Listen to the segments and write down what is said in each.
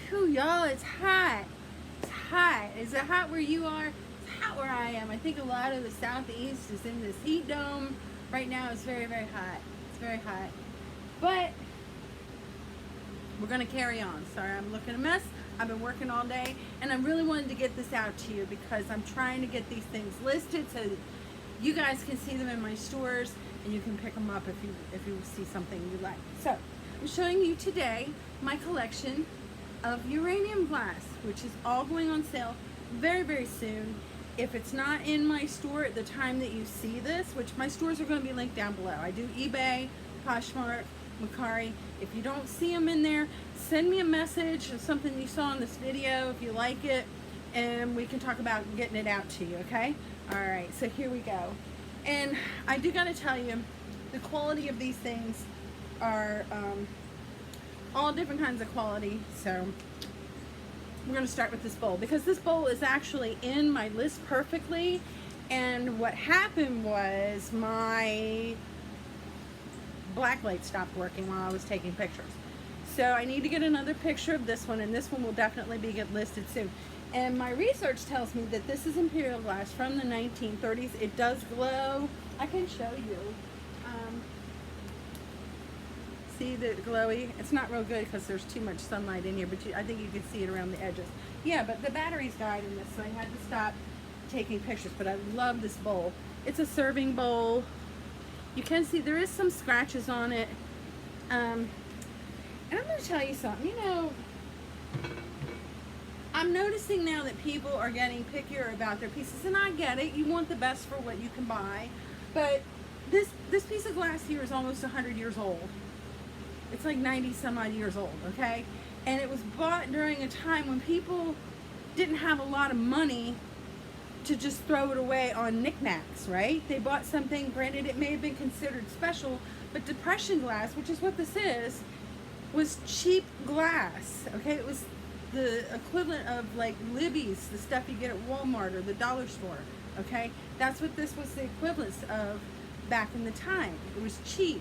Whew, y'all, it's hot. It's hot. Is it hot where you are? It's hot where I am. I think a lot of the southeast is in this heat dome. Right now it's very, very hot. It's very hot. But we're going to carry on. Sorry, I'm looking a mess. I've been working all day, and I really wanted to get this out to you because I'm trying to get these things listed so you guys can see them in my stores and you can pick them up if you see something you like. So I'm showing you today my collection of uranium glass, which is all going on sale very, very soon. If it's not in my store at the time that you see this, which my stores are going to be linked down below. I do eBay, Poshmark, Macari. If you don't see them in there, send me a message of something you saw in this video if you like it, and we can talk about getting it out to you, okay? All right, so here we go. And I do got to tell you, the quality of these things are all different kinds of quality. So we're going to start with this bowl because this bowl is actually in my list perfectly. And what happened was my black light stopped working while I was taking pictures. So I need to get another picture of this one, and this one will definitely be listed soon. And my research tells me that this is imperial glass from the 1930s. It does glow. I can show you. See the glowy? It's not real good because there's too much sunlight in here, but I think you can see it around the edges. Yeah, but the batteries died in this, so I had to stop taking pictures. But I love this bowl. It's a serving bowl. You can see there is some scratches on it. And I'm going to tell you something. You know, I'm noticing now that people are getting pickier about their pieces, and I get it. You want the best for what you can buy. But this piece of glass here is almost 100 years old. It's like 90 some odd years old, okay? And it was bought during a time when people didn't have a lot of money to just throw it away on knickknacks, right? They bought something, granted it may have been considered special, but depression glass, which is what this is, was cheap glass, okay? It was the equivalent of like Libby's, the stuff you get at Walmart or the dollar store, okay? That's what this was the equivalence of back in the time. It was cheap.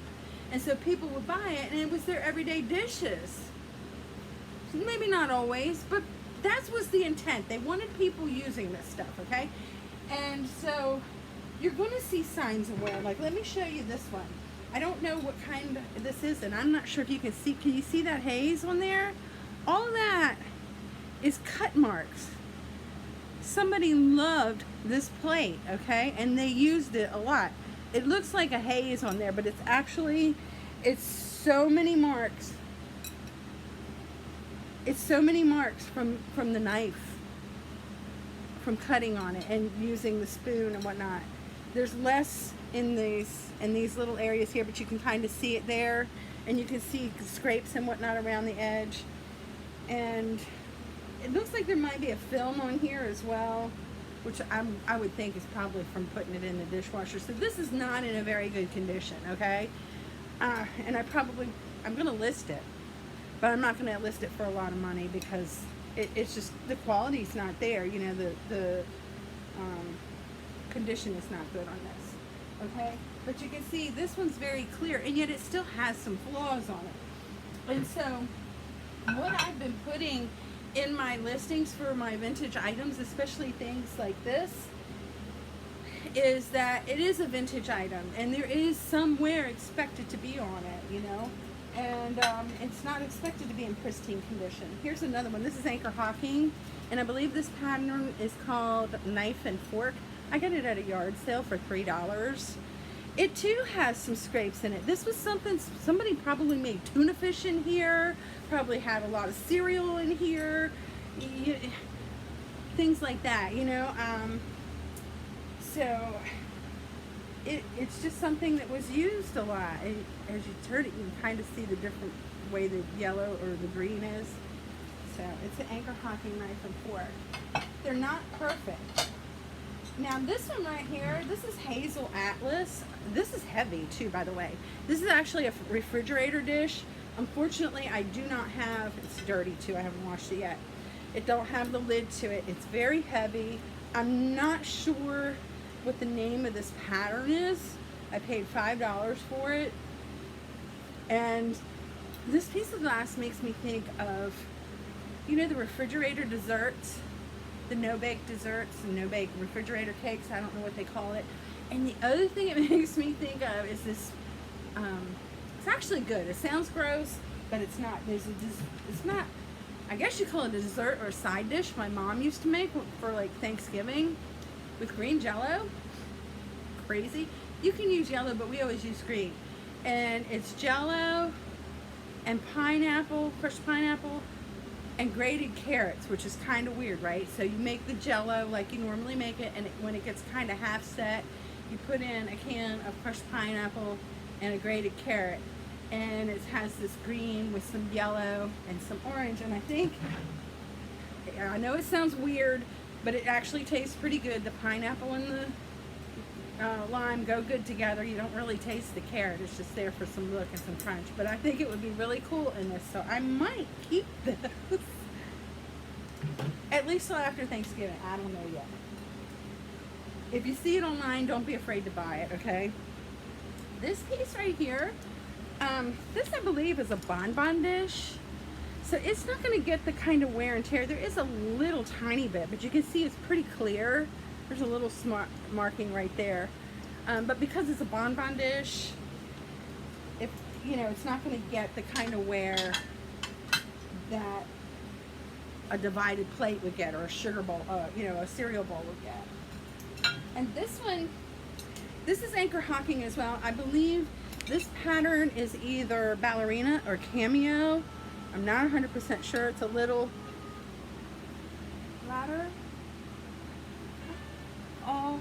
And so people would buy it, and it was their everyday dishes. Maybe not always, but that was the intent. They wanted people using this stuff, okay? And so you're going to see signs of wear. Like, let me show you this one. I don't know what kind this is, and I'm not sure if you can see. Can you see that haze on there? All of that is cut marks. Somebody loved this plate, okay? And they used it a lot. It looks like a haze on there, but it's actually, it's so many marks. It's so many marks from the knife, from cutting on it and using the spoon and whatnot. There's less in these little areas here, but you can kind of see it there, and you can see scrapes and whatnot around the edge. And it looks like there might be a film on here as well, which I would think is probably from putting it in the dishwasher. So this is not in a very good condition, okay? And I'm gonna list it, but I'm not gonna list it for a lot of money because it's just, the quality's not there. You know, the condition is not good on this, okay? But you can see this one's very clear, and yet it still has some flaws on it. And so what I've been putting in my listings for my vintage items, especially things like this, is that it is a vintage item and there is some wear expected to be on it, you know, and it's not expected to be in pristine condition. Here's another one. This is Anchor Hocking, and I believe this pattern is called Knife and Fork. I got it at a yard sale for $3. It too has some scrapes in it. This was something, somebody probably made tuna fish in here, probably had a lot of cereal in here, things like that, you know. So it's just something that was used a lot. As you turn it, you can kind of see the different way the yellow or the green is. So it's an Anchor Hocking knife and fork. They're not perfect. Now this one right here, this is Hazel Atlas. This is heavy too, by the way. This is actually a refrigerator dish. Unfortunately, I do not have, it's dirty too, I haven't washed it yet. It don't have the lid to it. It's very heavy. I'm not sure what the name of this pattern is. I paid $5 for it. And this piece of glass makes me think of You know the refrigerator desserts, the no-bake desserts and no-bake refrigerator cakes, I don't know what they call it. And the other thing it makes me think of is this, it's actually good. It sounds gross, but it's not. It's not, I guess you call it a dessert or a side dish my mom used to make for like Thanksgiving with green Jello. Crazy. You can use yellow, but we always use green. And it's Jello and pineapple, crushed pineapple, and grated carrots, which is kind of weird, right? So you make the Jello like you normally make it, and when it gets kind of half set, you put in a can of crushed pineapple and a grated carrot, and it has this green with some yellow and some orange. And I think, I know it sounds weird, but it actually tastes pretty good. The pineapple and the lime go good together. You don't really taste the carrot, it's just there for some look and some crunch. But I think it would be really cool in this, so I might keep this at least till after Thanksgiving. I don't know yet. If you see it online, don't be afraid to buy it, okay? This piece right here, this I believe is a bonbon dish, so it's not going to get the kind of wear and tear. There is a little tiny bit, but you can see it's pretty clear. There's a little smart marking right there, but because it's a bonbon dish, if you know, it's not going to get the kind of wear that a divided plate would get, or a sugar bowl, you know, a cereal bowl would get. And this one, this is anchor hocking as well. I believe this pattern is either ballerina or cameo. I'm not 100% sure. It's a little ladder. Oh,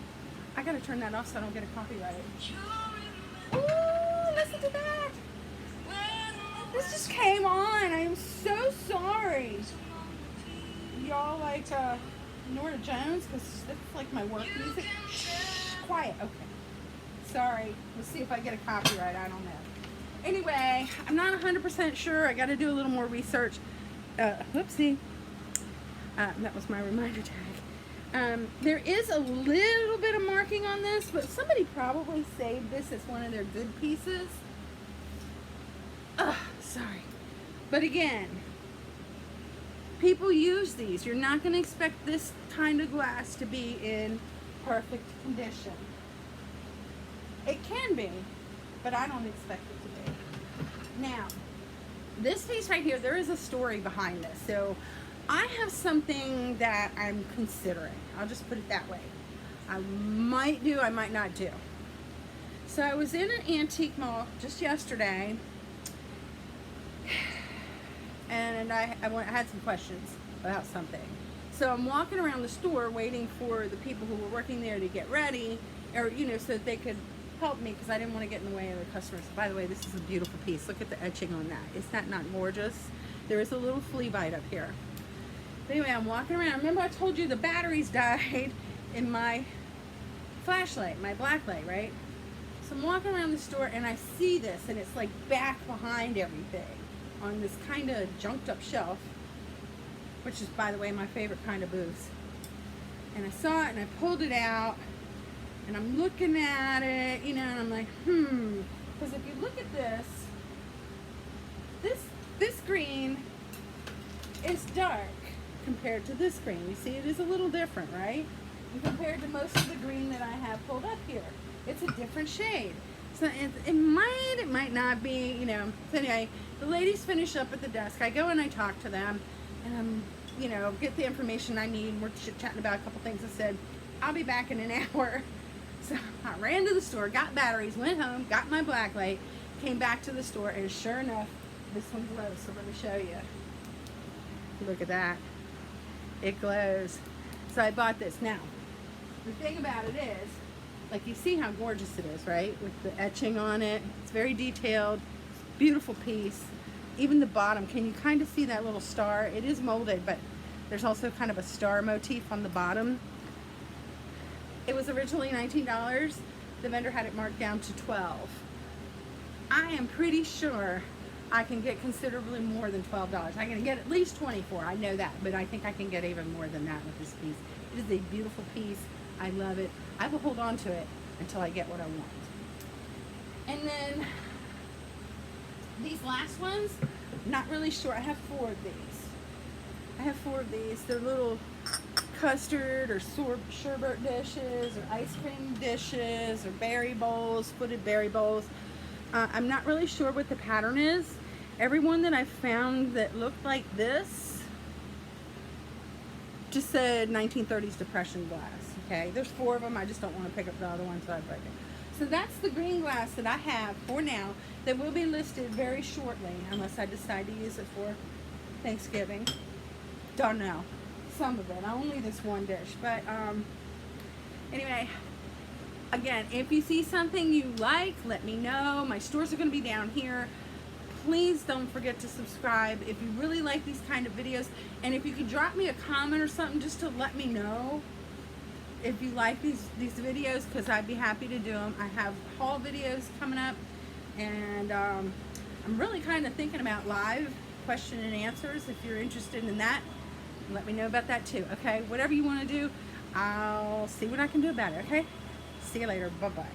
I gotta turn that off so I don't get a copyright. Ooh, listen to that. This just came on. I am so sorry. Y'all like Nora Jones? Because that's like my work music. Shh, quiet. Okay. Sorry. Let's see if I get a copyright. I don't know. Anyway, I'm not 100% sure. I gotta do a little more research. Whoopsie. That was my reminder tag. There is a little bit of marking on this, but somebody probably saved this as one of their good pieces. Sorry. But again, people use these. You're not going to expect this kind of glass to be in perfect condition. It can be, but I don't expect it to be. Now, this piece right here, there is a story behind this. So I have something that I'm considering. I'll just put it that way. I might do, I might not do. So I was in an antique mall just yesterday, and I had some questions about something. So I'm walking around the store waiting for the people who were working there to get ready, or you know, so that they could help me, because I didn't want to get in the way of the customers. By the way, this is a beautiful piece. Look at the etching on that. Is that not gorgeous? There is a little flea bite up here. Anyway, I'm walking around. Remember I told you the batteries died in my flashlight, my black light, right? So I'm walking around the store and I see this, and it's like back behind everything on this kind of junked up shelf, which is, by the way, my favorite kind of booth. And I saw it and I pulled it out and I'm looking at it, you know, and I'm like, because if you look at this green is dark compared to this green. You see, it is a little different, right? And compared to most of the green that I have pulled up here, it's a different shade. So it might not be, you know. So anyway, the ladies finish up at the desk. I go and I talk to them, and I'm, you know, get the information I need. We're chit-chatting about a couple things. I said, I'll be back in an hour. So I ran to the store, got batteries, went home, got my black light, came back to the store, and sure enough, this one glows. So let me show you. Look at that. It glows. So I bought this. Now, the thing about it is, like, you see how gorgeous it is, right? With the etching on it. It's very detailed. Beautiful piece. Even the bottom, can you kind of see that little star? It is molded, but there's also kind of a star motif on the bottom. It was originally $19. The vendor had it marked down to $12. I am pretty sure I can get considerably more than $12. I can get at least $24. I know that, but I think I can get even more than that with this piece. It is a beautiful piece. I love it. I will hold on to it until I get what I want. And then these last ones, I'm not really sure. I have 4 of these. I have 4 of these. They're little custard or sherbet dishes or ice cream dishes or berry bowls, footed berry bowls. I'm not really sure what the pattern is. Every one that I found that looked like this just said 1930s Depression glass. Okay, there's 4 of them. I just don't want to pick up the other one, so I break it. So that's the green glass that I have for now that will be listed very shortly, unless I decide to use it for Thanksgiving. Don't know. Some of it. Only this one dish. But anyway, again, if you see something you like, let me know. My stores are going to be down here. Please don't forget to subscribe if you really like these kind of videos. And if you could drop me a comment or something just to let me know if you like these videos, because I'd be happy to do them. I have haul videos coming up, and I'm really kind of thinking about live question and answers. If you're interested in that, let me know about that too. Okay, whatever you want to do, I'll see what I can do about it. Okay, see you later. Bye bye.